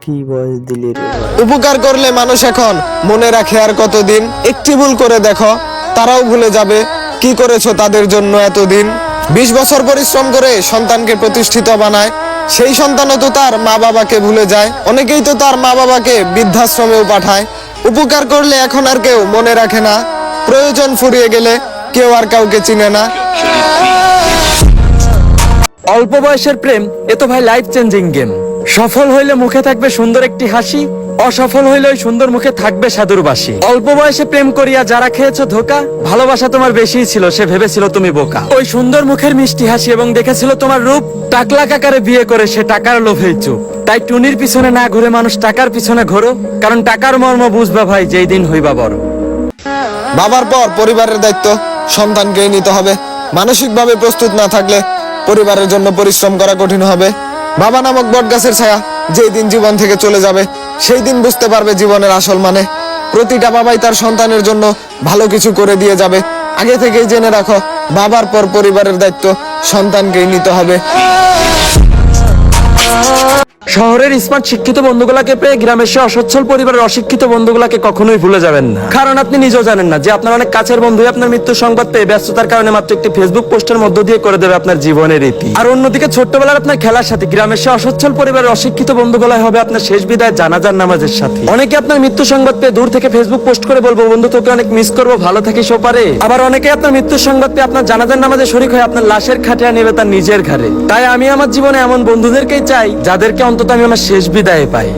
কি বয়স দিলি রে ভাই? উপকার করলে মানুষ এখন মনে রাখে আর কতদিন। একটি ভুল করে দেখো, তারাও ভুলে যাবে কি করেছো তাদের জন্য এতদিন। 20 বছর পরিশ্রম করে সন্তানকে প্রতিষ্ঠিত বানায়, সেই সন্তানও তো তার মা বাবাকে ভুলে যায়। অনেকেই তো তার মা বাবাকে বৃদ্ধাশ্রমেও পাঠায়। উপকার করলে এখন আর কেউ মনে রাখে না, প্রয়োজন ফুরিয়ে গেলে কেউ আর কাউকে চিনে না। অল্প বয়সের প্রেম এ তো ভাই লাইফ চেঞ্জিং গেম। সফল হইলে মুখে থাকবে সুন্দর একটি হাসি, অসফল হইলে ওই সুন্দর মুখে থাকবে সাধুর বাসি। অল্প বয়সে প্রেম করিয়া যারা খেয়েছো ধোকা, ভালোবাসা তোমার বেশিই ছিল, সে ভেবেছিল তুমি বোকা। ওই সুন্দর মুখের মিষ্টি হাসি এবং দেখেছিল তোমার রূপ, টাকলা কাকারে বিয়ে করে সে টাকার লোভেই চুপ। তাই টুনির পিছনে না ঘুরে মানুষ টাকার পিছনে ঘোরো, কারণ টাকার মর্ম বুঝবা ভাই যেই দিন হইবা বড়। বাবার পর পরিবারের দায়িত্ব সন্তানকেই নিতে হবে। মানসিকভাবে প্রস্তুত না থাকলে পরিবারের জন্য পরিশ্রম করা কঠিন হবে। বাবা নামক বটগাছের ছায়া যেই দিন জীবন থেকে চলে যাবে, সেই দিন বুঝতে পারবে জীবনের আসল মানে। প্রতিটা বাবাই তার সন্তানের জন্য ভালো কিছু করে দিয়ে যাবে। আগে থেকেই জেনে রাখো, বাবার পর পরিবারের দায়িত্ব সন্তানকেই নিতে হবে। শহরের স্মার্ট শিক্ষিত বন্ধুগুলাকে পেয়ে গ্রামের সে অসচ্ছল পরিবারের অশিক্ষিত বন্ধুগুলাকে কখনোই ভুলে যাবেন না, কারণ আপনি নিজেও জানেন না যে আপনার অনেক কাছের বন্ধুই আপনার মৃত্যুর সংবাদ পেয়ে ব্যস্ততার কারণে মাত্র একটি ফেসবুক পোস্টের মধ্য দিয়ে করে দেবে আপনার জীবনের রীতি। আর অন্যদিকে ছোট্টবেলার আপনার খেলার সাথে গ্রামের সে অসচ্ছল পরিবারের অশিক্ষিত বন্ধুগুলাই হবে আপনার শেষ বিদায় জানাজার নামাজের সাথে। অনেকে আপনার মৃত্যু সংবাদ পেয়ে দূর থেকে ফেসবুক পোস্ট করে বলবো বন্ধু তোকে অনেক মিস করবো, ভালো থাকিস ওপারে। আবার অনেকে আপনার মৃত্যুর সংবাদ পেয়ে আপনার জানাজার নামাজে শরীক হয়ে আপনার লাশের খাটিয়া নেবে তার নিজের ঘরে। তাই আমি আমার জীবনে এমন বন্ধুদেরকেই চাই যাদেরকে অন্তত আমি আমার শেষ বিদায়ে পাই।